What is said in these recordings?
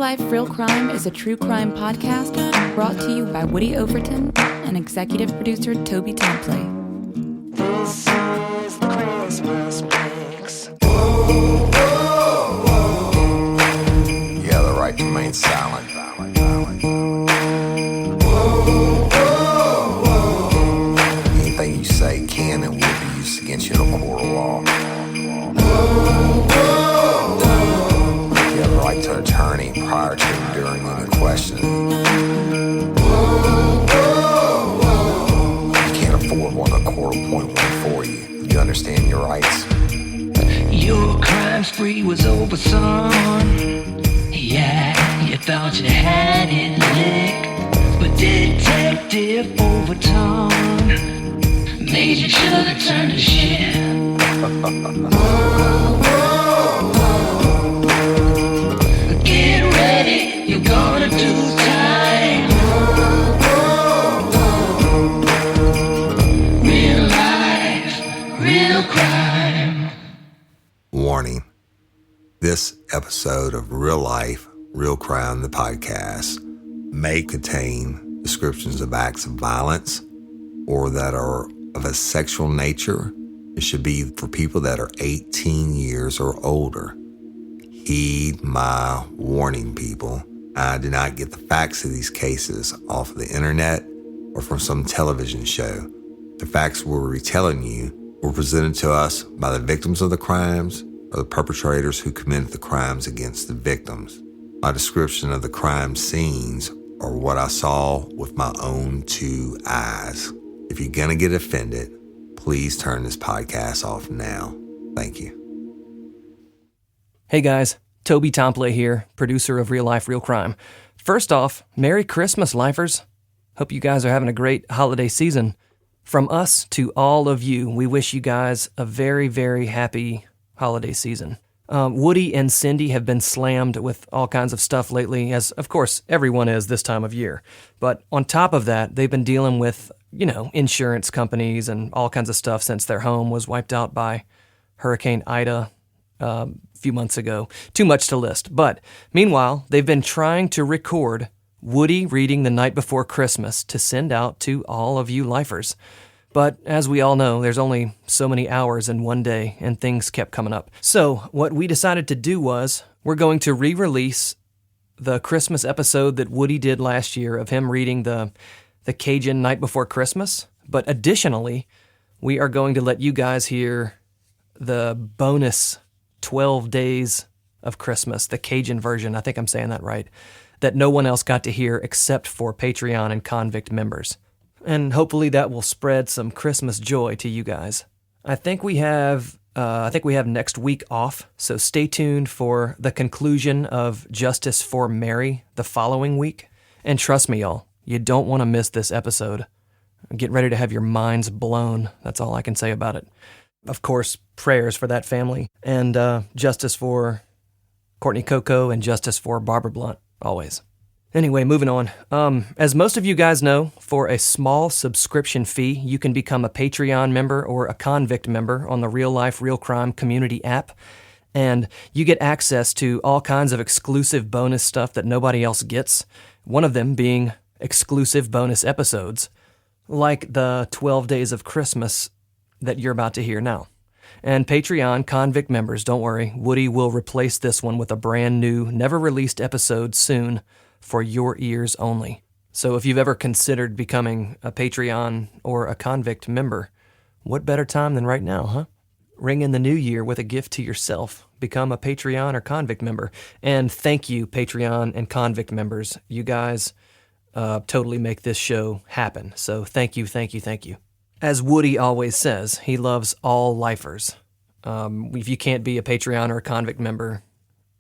Life, Real Crime is a true crime podcast brought to you by Woody Overton and executive producer Toby Templey. This is the Christmas mix. You have the right to remain silent. Anything you say can and will be used against you in a court of law. You have the right to an attorney prior to and during any questioning. You can't afford one of the court will appoint one for you. You understand your rights? Your crime spree was over, son. Yeah, you thought you had it licked, but Detective Overton made you should have turned to shit. Get ready, you're gonna do time. Real life, real crime. Warning. This episode of Real Life, Real Crime, the podcast, may contain descriptions of acts of violence or that are of a sexual nature. It should be for people that are 18 years or older. Heed my warning, people. I did not get the facts of these cases off of the internet or from some television show. The facts we're retelling you were presented to us by the victims of the crimes or the perpetrators who committed the crimes against the victims. My description of the crime scenes are what I saw with my own two eyes. If you're gonna get offended, please turn this podcast off now. Thank you. Hey guys, Toby Templey here, producer of Real Life, Real Crime. First off, Merry Christmas, lifers. Hope you guys are having a great holiday season. From us to all of you, we wish you guys a very, very happy holiday season. Woody and Cindy have been slammed with all kinds of stuff lately, as of course everyone is this time of year. But on top of that, they've been dealing with, insurance companies and all kinds of stuff since their home was wiped out by Hurricane Ida a few months ago. Too much to list. But meanwhile, they've been trying to record Woody reading The Night Before Christmas to send out to all of you lifers. But as we all know, there's only so many hours in one day, and things kept coming up. So what we decided to do was, we're going to re-release the Christmas episode that Woody did last year of him reading the CAJUN Night Before Christmas. But additionally, we are going to let you guys hear the bonus 12 days of Christmas, the CAJUN version, I think I'm saying that right, that no one else got to hear except for Patreon and Convict members. And hopefully that will spread some Christmas joy to you guys. I think we have next week off, so stay tuned for the conclusion of Justice for Mary the following week. And trust me, y'all, you don't want to miss this episode. Get ready to have your minds blown. That's all I can say about it. Of course, prayers for that family, and justice for Courtney Coco and justice for Barbara Blount, always. Anyway, moving on. As most of you guys know, for a small subscription fee, you can become a Patreon member or a Convict member on the Real Life, Real Crime community app, and you get access to all kinds of exclusive bonus stuff that nobody else gets, one of them being exclusive bonus episodes, like the 12 Days of Christmas that you're about to hear now. And Patreon Convict members, don't worry, Woody will replace this one with a brand new, never-released episode soon, for your ears only. So if you've ever considered becoming a Patreon or a Convict member, what better time than right now, huh? Ring in the new year with a gift to yourself. Become a Patreon or Convict member. And thank you, Patreon and Convict members. You guys totally make this show happen. So thank you, thank you, thank you. As Woody always says, he loves all lifers. If you can't be a Patreon or a Convict member,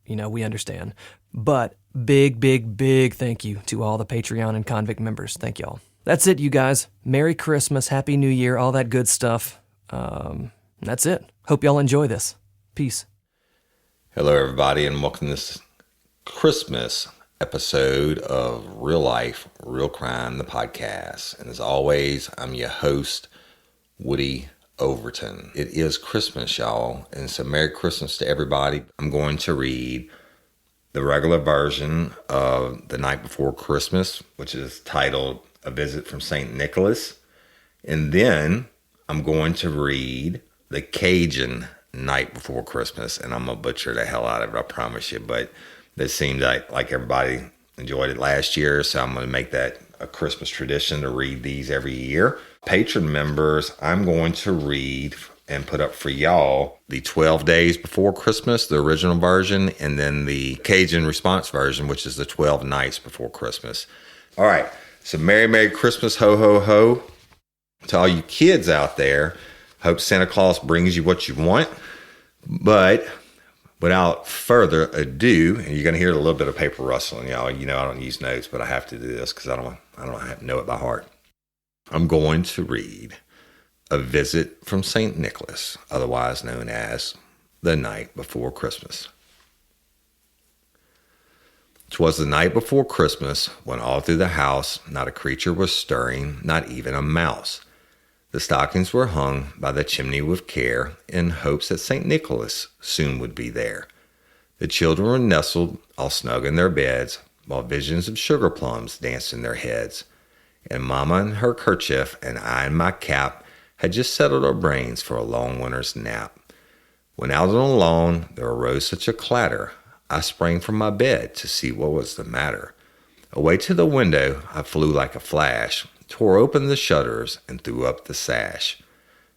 we understand. But big, big, big thank you to all the Patreon and Convict members. Thank y'all. That's it, you guys. Merry Christmas, Happy New Year, all that good stuff. That's it. Hope y'all enjoy this. Peace. Hello, everybody, and welcome to this Christmas episode of Real Life, Real Crime, the podcast. And as always, I'm your host, Woody Overton. It is Christmas, y'all, and so Merry Christmas to everybody. I'm going to read the regular version of The Night Before Christmas, which is titled A Visit from St. Nicholas. And then I'm going to read the CAJUN Night Before Christmas. And I'm going to butcher the hell out of it, I promise you. But it seemed like everybody enjoyed it last year, so I'm going to make that a Christmas tradition to read these every year. Patron members, I'm going to read and put up for y'all the 12 Days Before Christmas, the original version, and then the CAJUN response version, which is the 12 Nights Before Christmas. All right, so Merry Christmas, ho, ho, ho. To all you kids out there, hope Santa Claus brings you what you want. But without further ado, and you're going to hear a little bit of paper rustling, y'all. You know I don't use notes, but I have to do this because I don't know it by heart. I'm going to read A Visit from St. Nicholas, otherwise known as The Night Before Christmas. 'Twas the night before Christmas, when all through the house not a creature was stirring, not even a mouse. The stockings were hung by the chimney with care, in hopes that St. Nicholas soon would be there. The children were nestled all snug in their beds, while visions of sugar plums danced in their heads. And Mama in her kerchief and I in my cap had just settled our brains for a long winter's nap. When out on the lawn there arose such a clatter, I sprang from my bed to see what was the matter. Away to the window I flew like a flash, tore open the shutters, and threw up the sash.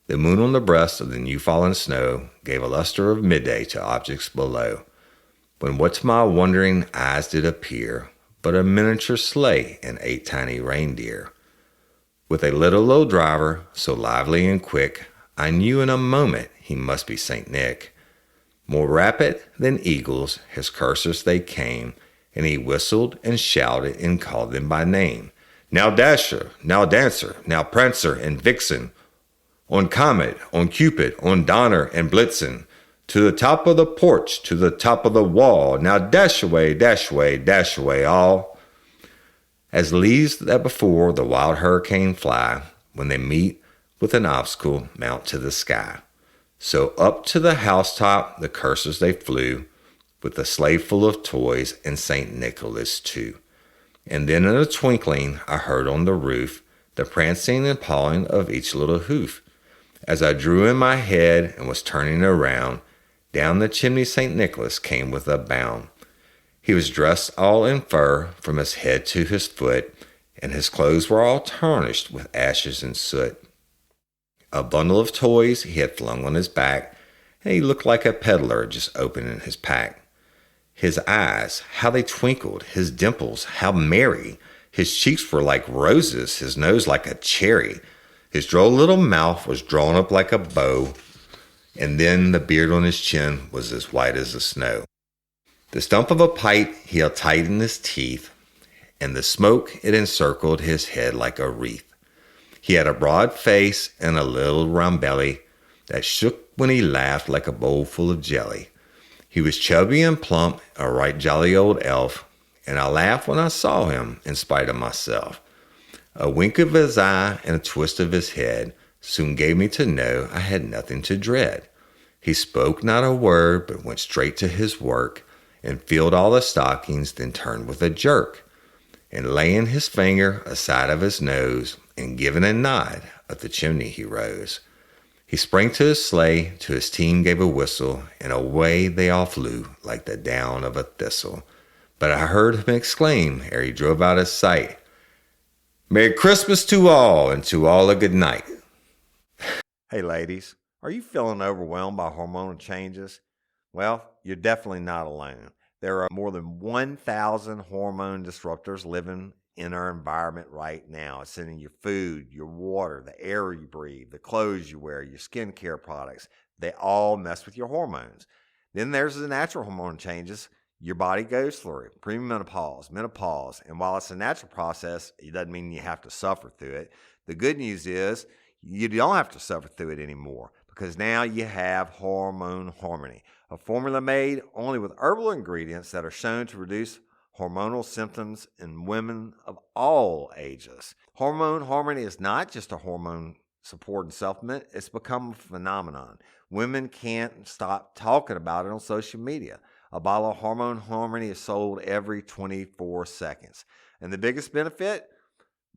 The moon on the breast of the new-fallen snow gave a luster of midday to objects below, when what to my wondering eyes did appear but a miniature sleigh and 8 tiny reindeer. With a little old driver, so lively and quick, I knew in a moment he must be St. Nick. More rapid than eagles, his coursers they came, and he whistled and shouted and called them by name. Now Dasher, now Dancer, now Prancer and Vixen, on Comet, on Cupid, on Donner and Blitzen, to the top of the porch, to the top of the wall, now dash away all. As leaves that before the wild hurricane fly, when they meet with an obstacle mount to the sky. So up to the housetop the coursers they flew, with a sleigh full of toys and St. Nicholas too. And then in a twinkling I heard on the roof the prancing and pawing of each little hoof. As I drew in my head and was turning around, down the chimney St. Nicholas came with a bound. He was dressed all in fur from his head to his foot, and his clothes were all tarnished with ashes and soot. A bundle of toys he had flung on his back, and he looked like a peddler just opening his pack. His eyes, how they twinkled, his dimples, how merry. His cheeks were like roses, his nose like a cherry. His droll little mouth was drawn up like a bow, and then the beard on his chin was as white as the snow. The stump of a pipe he held tight in his teeth, and the smoke it encircled his head like a wreath. He had a broad face and a little round belly that shook when he laughed like a bowl full of jelly. He was chubby and plump, a right jolly old elf, and I laughed when I saw him in spite of myself. A wink of his eye and a twist of his head soon gave me to know I had nothing to dread. He spoke not a word, but went straight to his work, and filled all the stockings, then turned with a jerk, and laying his finger aside of his nose, and giving a nod, up the chimney he rose. He sprang to his sleigh, to his team gave a whistle, and away they all flew like the down of a thistle. But I heard him exclaim, ere he drove out of sight, "Merry Christmas to all, and to all a good night." Hey ladies, are you feeling overwhelmed by hormonal changes? Well, you're definitely not alone. There are more than 1,000 hormone disruptors living in our environment right now. It's in your food, your water, the air you breathe, the clothes you wear, your skincare products. They all mess with your hormones. Then there's the natural hormone changes your body goes through, premenopause, menopause. And while it's a natural process, it doesn't mean you have to suffer through it. The good news is you don't have to suffer through it anymore, because now you have Hormone Harmony, a formula made only with herbal ingredients that are shown to reduce hormonal symptoms in women of all ages. Hormone Harmony is not just a hormone support and supplement. It's become a phenomenon. Women can't stop talking about it on social media. A bottle of Hormone Harmony is sold every 24 seconds. And the biggest benefit?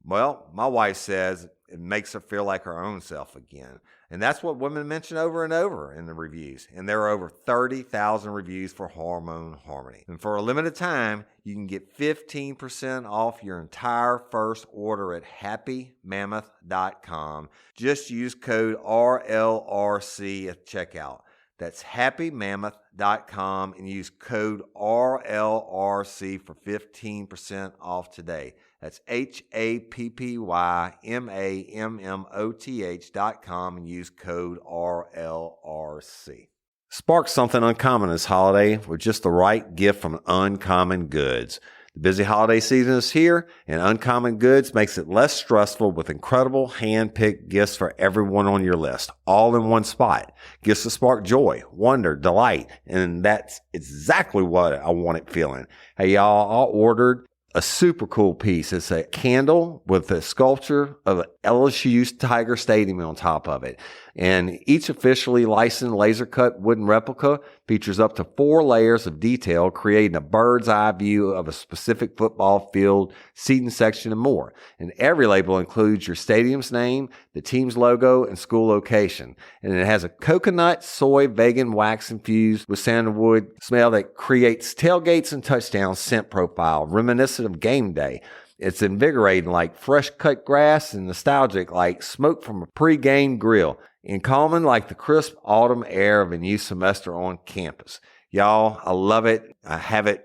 Well, my wife says it makes her feel like her own self again. And that's what women mention over and over in the reviews. And there are over 30,000 reviews for Hormone Harmony. And for a limited time, you can get 15% off your entire first order at happymammoth.com. Just use code RLRC at checkout. That's happymammoth.com and use code RLRC for 15% off today. That's happymammoth.com and use code RLRC. Spark something uncommon this holiday with just the right gift from Uncommon Goods. The busy holiday season is here, and Uncommon Goods makes it less stressful with incredible hand-picked gifts for everyone on your list, all in one spot. Gifts to spark joy, wonder, delight, and that's exactly what I wanted feeling. Hey, y'all, I ordered a super cool piece. It's a candle with a sculpture of LSU's Tiger Stadium on top of it. And each officially licensed laser-cut wooden replica features up to 4 layers of detail, creating a bird's eye view of a specific football field, seating section, and more. And every label includes your stadium's name, the team's logo, and school location. And it has a coconut, soy, vegan wax infused with sandalwood smell that creates tailgates and touchdown scent profile, reminiscent of game day. It's invigorating like fresh cut grass and nostalgic like smoke from a pre-game grill, and calming like the crisp autumn air of a new semester on campus. Y'all, I love it. I have it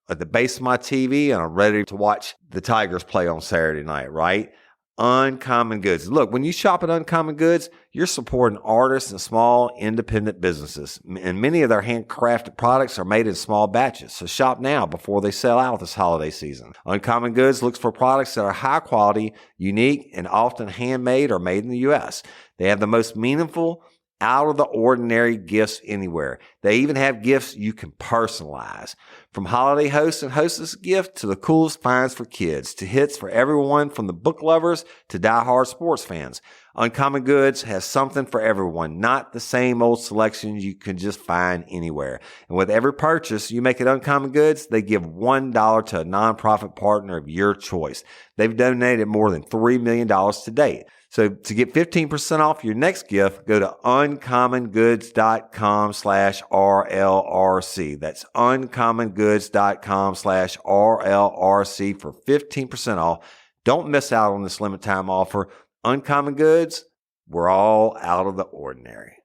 at the base of my TV, and I'm ready to watch the Tigers play on Saturday night, right? Uncommon Goods. Look, when you shop at Uncommon Goods, you're supporting artists and small independent businesses. And many of their handcrafted products are made in small batches. So shop now before they sell out this holiday season. Uncommon Goods looks for products that are high quality, unique, and often handmade or made in the U.S. They have the most meaningful, out-of-the-ordinary gifts anywhere. They even have gifts you can personalize. From holiday hosts and hostess gifts to the coolest finds for kids, to hits for everyone from the book lovers to die-hard sports fans. Uncommon Goods has something for everyone, not the same old selections you can just find anywhere. And with every purchase you make at Uncommon Goods, they give $1 to a nonprofit partner of your choice. They've donated more than $3 million to date. So to get 15% off your next gift, go to uncommongoods.com/RLRC. That's uncommongoods.com/RLRC for 15% off. Don't miss out on this limited time offer. Uncommon Goods, we're all out of the ordinary.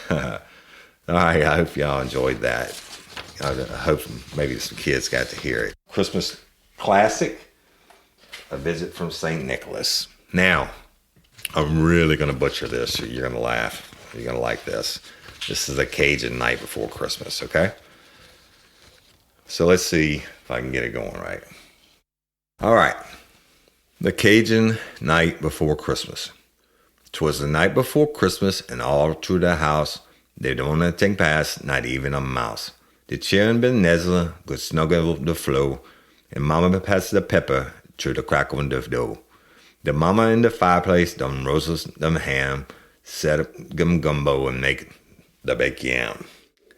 All right, I hope y'all enjoyed that. I hope maybe some kids got to hear it. Christmas classic, A Visit from St. Nicholas. Now, I'm really going to butcher this, so you're going to laugh. You're going to like this. This is a Cajun night before Christmas, okay? So let's see if I can get it going right. All right. The Cajun night before Christmas. 'Twas the night before Christmas, and all through the house, they don't let thing pass, not even a mouse. The children been nuzzling, good snuggle the floor, and Mama passed the pepper through the crack on the dough. The mama in the fireplace, them roses, them ham, set up gumbo and make the baked yam.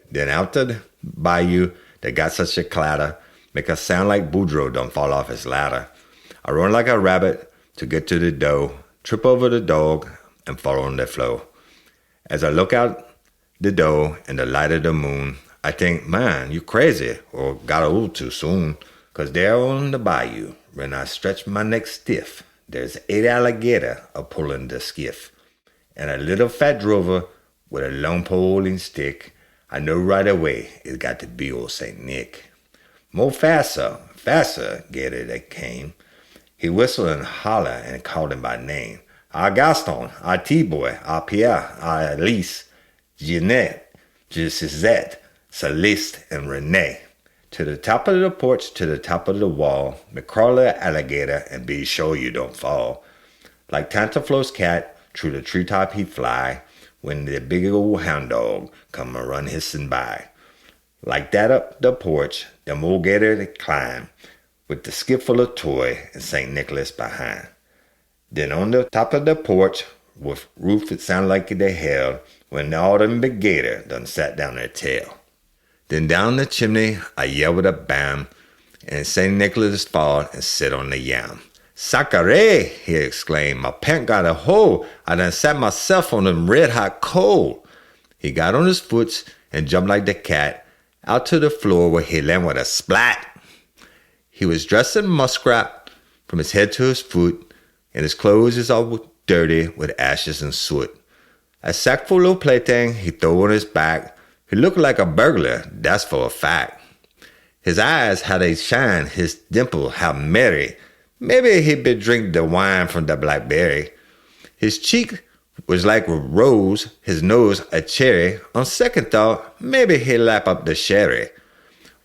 Then out the bayou, they got such a clatter, make a sound like Boudreaux don't fall off his ladder. I run like a rabbit to get to the dough, trip over the dog, and fall on the floor. As I look out the door in the light of the moon, I think, man, you crazy, or got a little too soon. 'Cause there on the bayou, when I stretch my neck stiff, there's 8 alligator a-pulling the skiff, and a little fat drover with a long pole and stick. I know right away it got to be old St. Nick. More faster, Gator that came. He whistled and hollered and called him by name. Our Gaston, our T-Boy, our Pierre, our Elise, Jeanette, Suzette, Celeste, and Renee. To the top of the porch, to the top of the wall, McCraw the alligator, and be sure you don't fall. Like Tantaflo's cat, through the treetop he'd fly, when the big old hound dog come a run hissing by. Like that up the porch, them old gator they climb, with the skip full of toy and St. Nicholas behind. Then on the top of the porch, with roof it sound like they held, when all them big gator done sat down their tail. Then down the chimney I yelled with a bam, and St. Nicholas fall and sit on the yam. "Sacre!" he exclaimed. "My pant got a hole. I done sat myself on them red-hot coal." He got on his foots and jumped like the cat out to the floor where he landed with a splat. He was dressed in muskrat from his head to his foot, and his clothes is all dirty with ashes and soot. A sack full of plaything he threw on his back. He looked like a burglar, that's for a fact. His eyes, how they shine, his dimple, how merry. Maybe he been drink the wine from the blackberry. His cheek was like a rose, his nose a cherry. On second thought, maybe he lap up the sherry.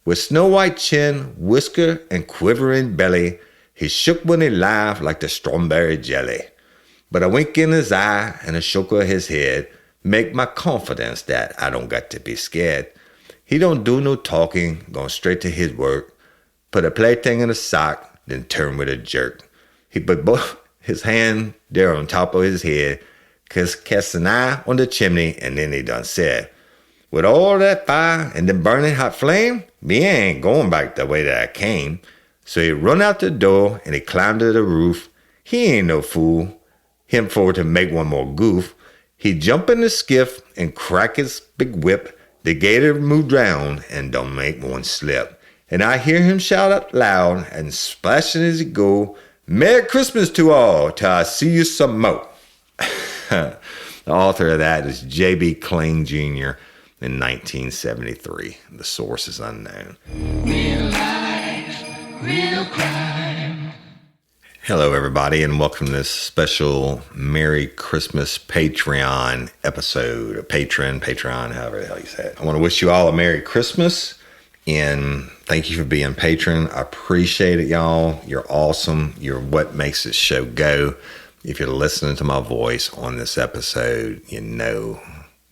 With snow-white chin, whisker, and quivering belly, he shook when he laughed like the strawberry jelly. But a wink in his eye and a shake of his head make my confidence that I don't got to be scared. He don't do no talking, going straight to his work. Put a plaything in a sock, then turn with a jerk. He put both his hand there on top of his head, cast an eye on the chimney, and then he done said, "With all that fire and the burning hot flame, me ain't going back the way that I came." So he run out the door and he climbed to the roof. He ain't no fool, him for to make one more goof. He jump in the skiff and crack his big whip. The gator moved round and don't make one slip. And I hear him shout out loud and splashing as he go, "Merry Christmas to all, till I see you some more." The author of that is J.B. Kling Jr. in 1973. The source is unknown. Real life, real crime. Hello, everybody, and welcome to this special Merry Christmas Patreon episode. Or Patreon, however the hell you say it. I want to wish you all a Merry Christmas, and thank you for being patron. I appreciate it, y'all. You're awesome. You're what makes this show go. If you're listening to my voice on this episode, you know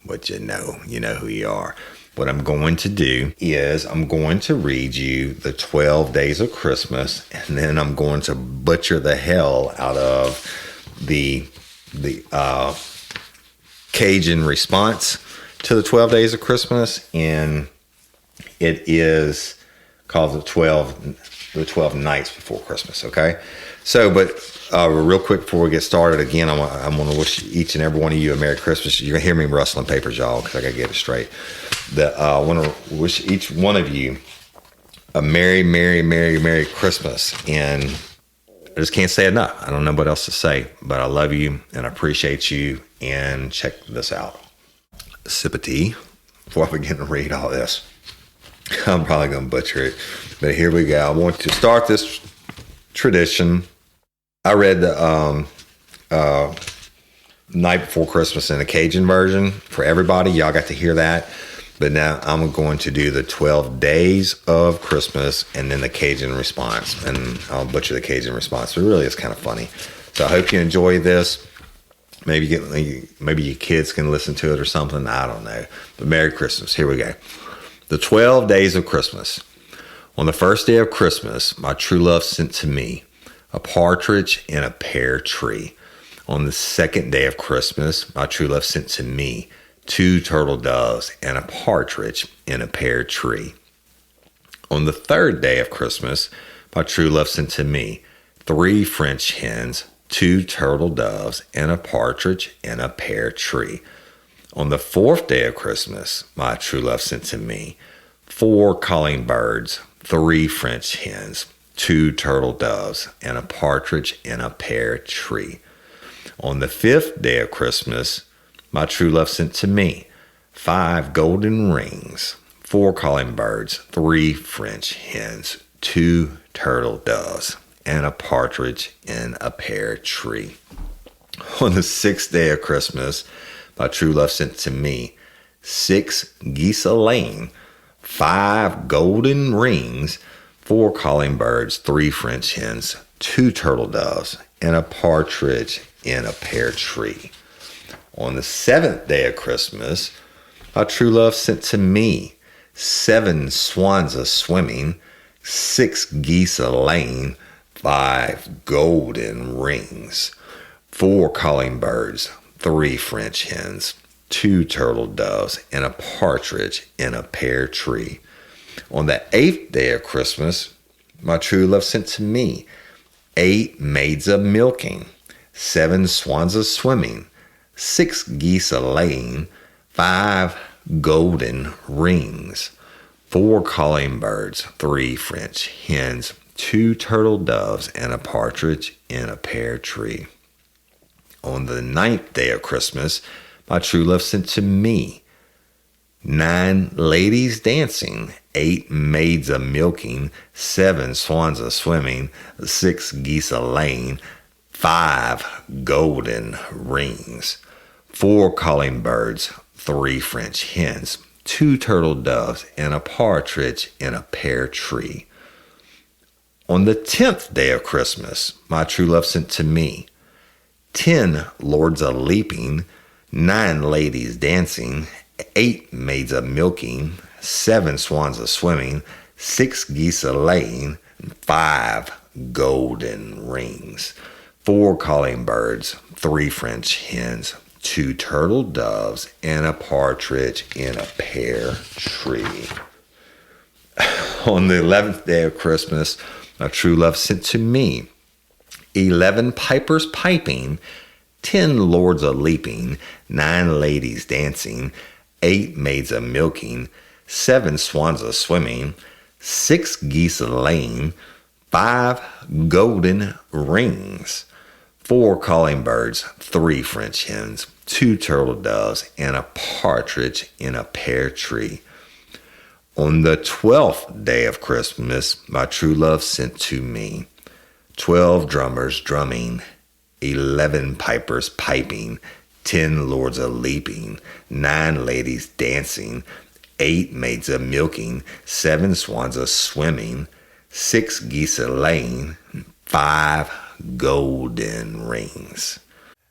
what you know. You know who you are. What I'm going to do is I'm going to read you the 12 Days of Christmas, and then I'm going to butcher the hell out of the Cajun response to the 12 Days of Christmas, and it is called the 12 Nights Before Christmas, okay? So, but real quick before we get started, again, I want to wish each and every one of you a Merry Christmas. You're going to hear me rustling papers, y'all, because I got to get it straight. I want to wish each one of you a Merry, Merry, Merry, Merry Christmas. And I just can't say enough. I don't know what else to say, but I love you and I appreciate you. And check this out. A sip of tea before I begin to read all this. I'm probably going to butcher it, but here we go. I want to start this tradition. I read the Night Before Christmas in the Cajun version for everybody. Y'all got to hear that. But now I'm going to do the 12 Days of Christmas and then the Cajun response. And I'll butcher the Cajun response. But really, it's kind of funny. So I hope you enjoy this. Maybe your kids can listen to it or something. I don't know. But Merry Christmas. Here we go. The 12 Days of Christmas. On the first day of Christmas, my true love sent to me a partridge in a pear tree. On the second day of Christmas, my true love sent to me 2 turtle doves and a partridge in a pear tree. On the third day of Christmas, my true love sent to me 3 French hens, 2 turtle doves, and a partridge in a pear tree. On the fourth day of Christmas, my true love sent to me 4 calling birds, 3 French hens, 2 turtle doves, and a partridge in a pear tree. On the fifth day of Christmas, my true love sent to me 5 golden rings, 4 calling birds, 3 French hens, 2 turtle doves, and a partridge in a pear tree. On the sixth day of Christmas, my true love sent to me 6 geese a-laying, 5 golden rings, 4 calling birds, 3 French hens, 2 turtle doves, and a partridge in a pear tree. On the seventh day of Christmas, my true love sent to me 7 swans a-swimming, 6 geese a-laying, 5 golden rings, 4 calling birds, 3 French hens, 2 turtle doves, and a partridge in a pear tree. On the 8th day of Christmas, my true love sent to me 8 maids a milking, 7 swans a swimming, 6 geese a laying, 5 golden rings, 4 calling birds, 3 French hens, 2 turtle doves, and a partridge in a pear tree. On the 9th day of Christmas, my true love sent to me 9 ladies dancing, 8 maids a milking, 7 swans a swimming, 6 geese a laying, 5 golden rings, 4 calling birds, 3 French hens, 2 turtle doves, and a partridge in a pear tree. On the 10th day of Christmas, my true love sent to me 10 lords a leaping, 9 ladies dancing, 8 maids a milking, 7 swans a swimming, 6 geese a laying, 5 golden rings, 4 calling birds, 3 French hens, 2 turtle doves, and a partridge in a pear tree. On the 11th day of Christmas, my true love sent to me 11 pipers piping, 10 lords a leaping, 9 ladies dancing, 8 maids a milking, 7 swans a swimming, 6 geese a laying, 5 golden rings, 4 calling birds, 3 French hens, 2 turtle doves, and a partridge in a pear tree. On the 12th day of Christmas, my true love sent to me 12 drummers drumming, 11 pipers piping, 10 lords a leaping, 9 ladies dancing, 8 maids a milking, 7 swans a swimming, 6 geese a laying, 5 golden rings.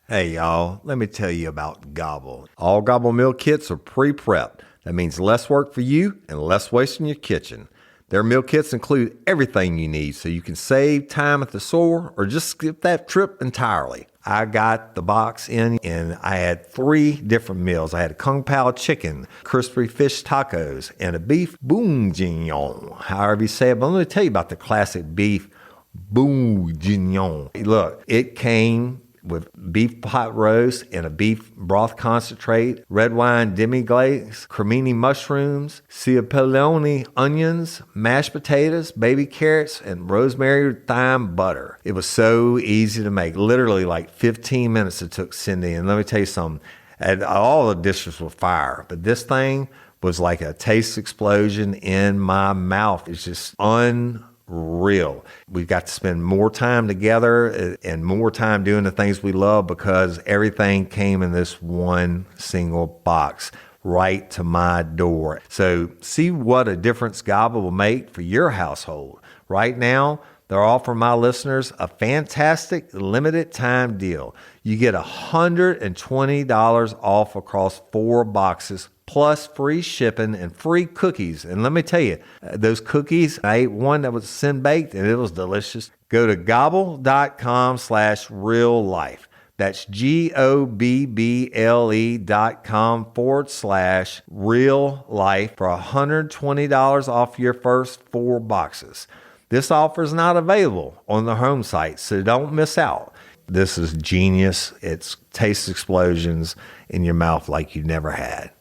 Hey y'all, let me tell you about Gobble. All Gobble meal kits are pre-prepped. That means less work for you and less waste in your kitchen. Their meal kits include everything you need so you can save time at the store or just skip that trip entirely. I got the box in and I had 3 different meals. I had a Kung Pao chicken, crispy fish tacos, and a beef bourguignon, however you say it. But let me tell you about the classic beef bourguignon. Look, it came with beef pot roast and a beef broth concentrate, red wine demi-glaze, cremini mushrooms, cipollone onions, mashed potatoes, baby carrots, and rosemary thyme butter. It was so easy to make. Literally like 15 minutes it took Cindy. And let me tell you something, and all the dishes were fire, but this thing was like a taste explosion in my mouth. It's just unreal. We've got to spend more time together and more time doing the things we love because everything came in this one single box right to my door. So see what a difference Gobble will make for your household. Right now, they're offering my listeners a fantastic limited time deal. You get $120 off across 4 boxes plus free shipping and free cookies. And let me tell you, those cookies, I ate one that was sin baked and it was delicious. Go to gobble.com/real life. That's GOBBLE.com/real life for $120 off your first 4 boxes. This offer is not available on the home site, so don't miss out. This is genius. It's taste explosions in your mouth like you never had.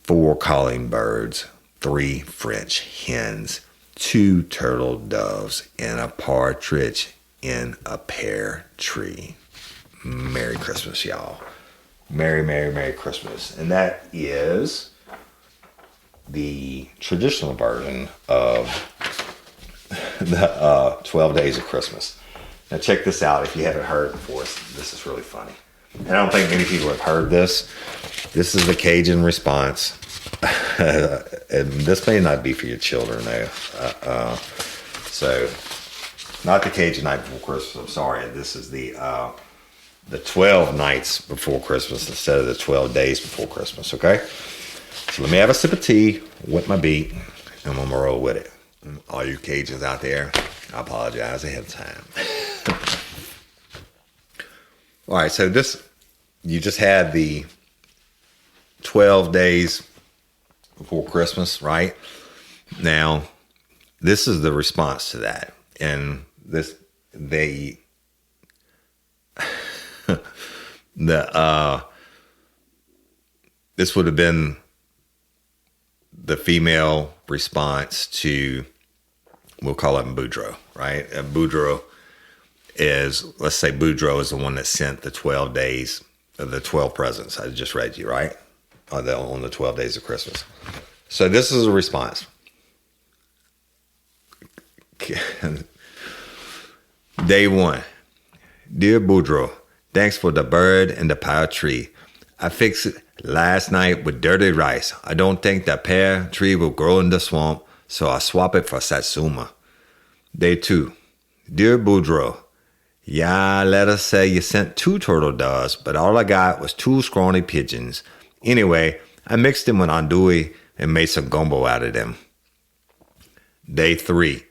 4 calling birds, 3 French hens, 2 turtle doves, and a partridge in a pear tree. Merry Christmas, y'all. Merry, Merry, Merry Christmas. And that is the traditional version of the 12 Days of Christmas. Now check this out if you haven't heard before. This is really funny. And I don't think many people have heard this. This is the Cajun response. And this may not be for your children though. So not the Cajun night before Christmas. I'm sorry. This is the 12 nights before Christmas instead of the 12 days before Christmas. Okay. So let me have a sip of tea, wet my beat, and I'm gonna roll with it. All you Cajuns out there, I apologize ahead of time. All right, so you just had the 12 days before Christmas, right? Now, this is the response to that. And this would have been the female response to, we'll call it Boudreaux, right? And Boudreaux is, let's say Boudreaux is the one that sent the 12 days of the 12 presents I just read you, right? On the 12 days of Christmas. So this is a response. Day 1. Dear Boudreaux, thanks for the bird and the pear tree. I fixed it last night with dirty rice. I don't think the pear tree will grow in the swamp, so I swap it for Satsuma. Day 2. Dear Boudreaux, yeah, let us say you sent 2 turtle doves, but all I got was 2 scrawny pigeons. Anyway, I mixed them with andouille and made some gumbo out of them. Day 3.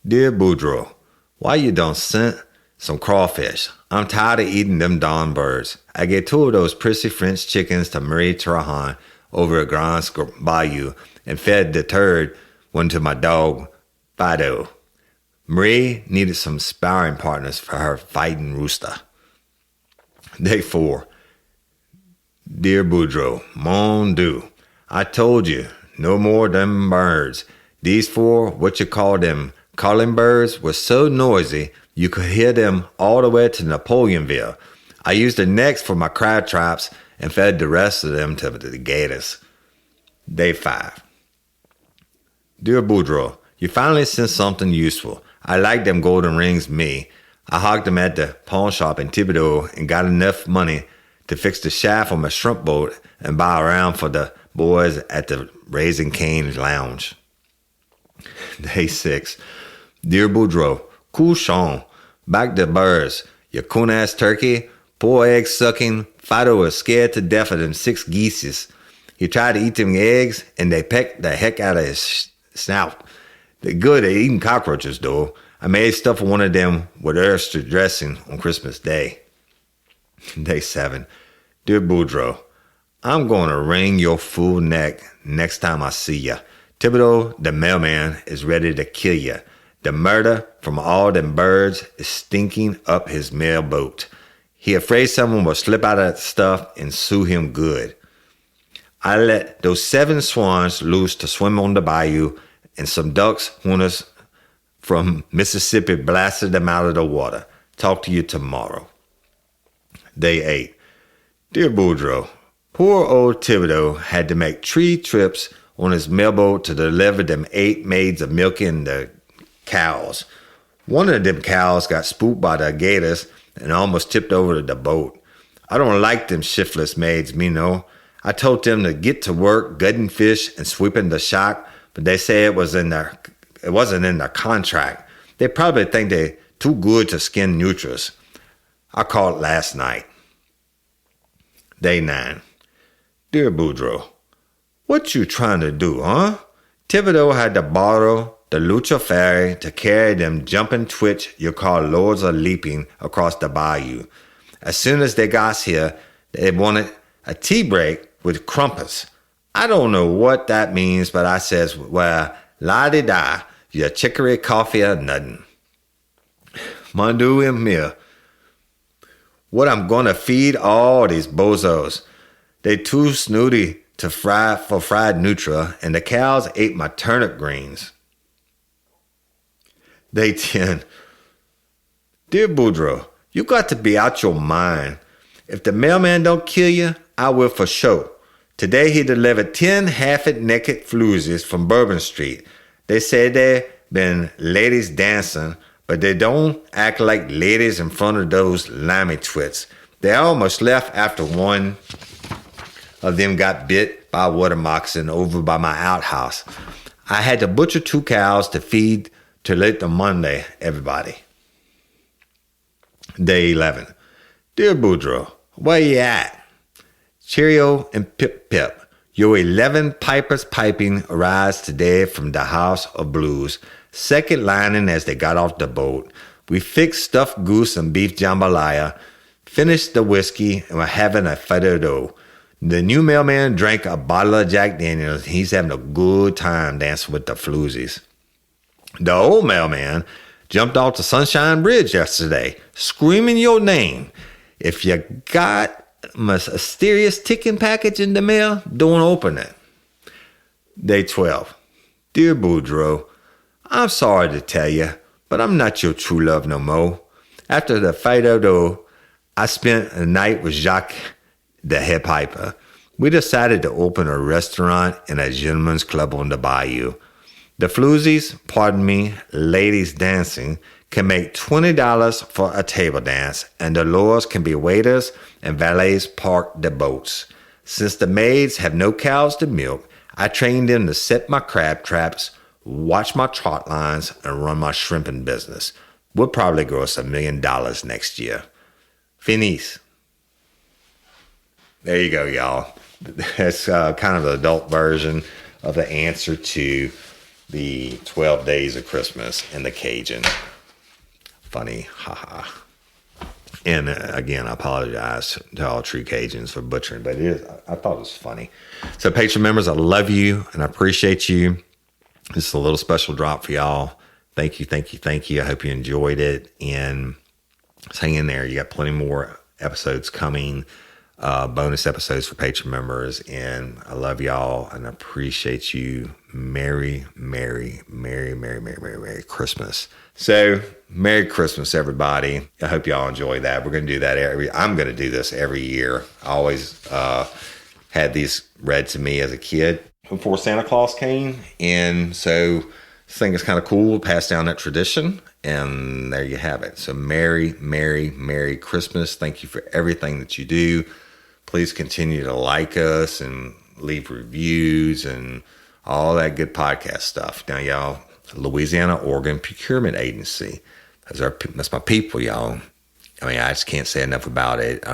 Dear Boudreaux, why you don't send some crawfish? I'm tired of eating them darn birds. I gave 2 of those prissy French chickens to Marie Trahan over at Grand Bayou and fed the third one to my dog, Fido. Marie needed some sparring partners for her fighting rooster. Day 4. Dear Boudreaux, mon Dieu, I told you, no more them birds. These 4, what you call them, calling birds, were so noisy you could hear them all the way to Napoleonville. I used the necks for my crab traps and fed the rest of them to the gators. Day 5. Dear Boudreaux, you finally sent something useful. I like them golden rings, me. I hogged them at the pawn shop in Thibodeau and got enough money to fix the shaft on my shrimp boat and buy a round for the boys at the Raising Cane's Lounge. Day 6. Dear Boudreaux, couchon, back to birds. You coon-ass turkey, poor egg-sucking, Fido was scared to death of them 6 geeses. He tried to eat them eggs, and they pecked the heck out of his snout. They're good at eating cockroaches, though. I made stuff for one of them with oyster dressing on Christmas Day. Day 7. Dear Boudreaux, I'm going to wring your fool neck next time I see ya. Thibodeau, the mailman, is ready to kill ya. The murder from all them birds is stinking up his mailboat. He afraid someone will slip out of that stuff and sue him good. I let those 7 swans loose to swim on the bayou, and some ducks, hunters from Mississippi, blasted them out of the water. Talk to you tomorrow. Day 8. Dear Boudreaux, poor old Thibodeau had to make 3 trips on his mailboat to deliver them 8 maids of milking the cows. One of them cows got spooked by the gators and almost tipped over the boat. I don't like them shiftless maids, me no. I told them to get to work gutting fish and sweeping the shack, but they say it wasn't in their contract. They probably think they're too good to skin neutrals. I called last night. Day 9. Dear Boudreaux, what you trying to do, huh? Thibodeau had to borrow the Lucha ferry to carry them jumping twitch you call Lords of Leaping across the bayou. As soon as they got here, they wanted a tea break with crumpets. I don't know what that means, but I says, well, la-di-da, your chicory coffee or nothing. Mon Dieu and mia, what I'm gonna feed all these bozos. They too snooty for fried Nutra, and the cows ate my turnip greens. Day 10. Dear Boudreaux, you got to be out your mind. If the mailman don't kill you, I will for sure. Today he delivered 10 half-naked floozies from Bourbon Street. They said they been ladies dancing, but they don't act like ladies in front of those limey twits. They almost left after one of them got bit by a water moccasin over by my outhouse. I had to butcher 2 cows to feed to late on Monday, everybody. Day 11. Dear Boudreaux, where you at? Cheerio and pip pip. Your 11 pipers piping arise today from the House of Blues. Second lining as they got off the boat. We fixed stuffed goose and beef jambalaya, finished the whiskey, and we're having a fado. The new mailman drank a bottle of Jack Daniels. He's having a good time dancing with the floozies. The old mailman jumped off the Sunshine Bridge yesterday, screaming your name. If you got a mysterious ticking package in the mail, don't open it. Day 12. Dear Boudreaux, I'm sorry to tell you, but I'm not your true love no more. After the Fido, I spent a night with Jacques, the head piper. We decided to open a restaurant and a gentleman's club on the bayou. The floozies, pardon me, ladies dancing, can make $20 for a table dance, and the lures can be waiters and valets park the boats. Since the maids have no cows to milk, I trained them to set my crab traps, watch my trot lines, and run my shrimping business. We'll probably gross $1 million next year. Finis. There you go, y'all. That's kind of the adult version of the answer to the 12 Days of Christmas and the Cajun. Funny, haha. And again, I apologize to all true Cajuns for butchering, but I thought it was funny. So, Patreon members, I love you and I appreciate you. This is a little special drop for y'all. Thank you, thank you, thank you. I hope you enjoyed it. And hang in there. You got plenty more episodes coming, bonus episodes for Patreon members. And I love y'all and I appreciate you. Merry Christmas. So, Merry Christmas, everybody. I hope y'all enjoy that. We're going to do that I'm going to do this every year. I always had these read to me as a kid before Santa Claus came. And so this thing is kind of cool to pass down that tradition. And there you have it. So Merry Christmas. Thank you for everything that you do. Please continue to like us and leave reviews and all that good podcast stuff. Now, y'all, Louisiana Organ Procurement Agency. That's my people, y'all. I mean, I just can't say enough about it.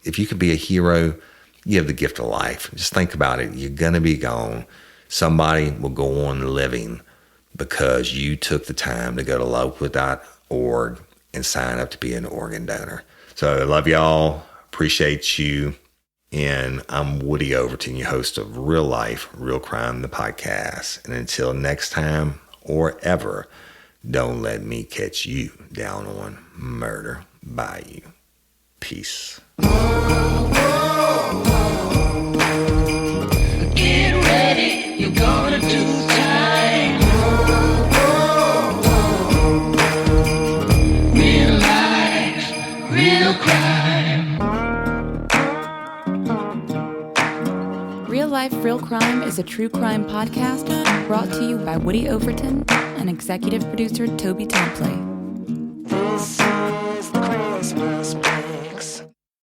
If you could be a hero, you have the gift of life. Just think about it. You're going to be gone. Somebody will go on living because you took the time to go to local.org and sign up to be an organ donor. So I love y'all. Appreciate you. And I'm Woody Overton, your host of Real Life, Real Crime, the podcast. And until next time or ever, don't let me catch you down on Murder Bayou. Peace. Get ready, you're gonna do time. Real life, real crime. Real Life, Real Crime is a true crime podcast brought to you by Woody Overton and executive producer Toby Templey.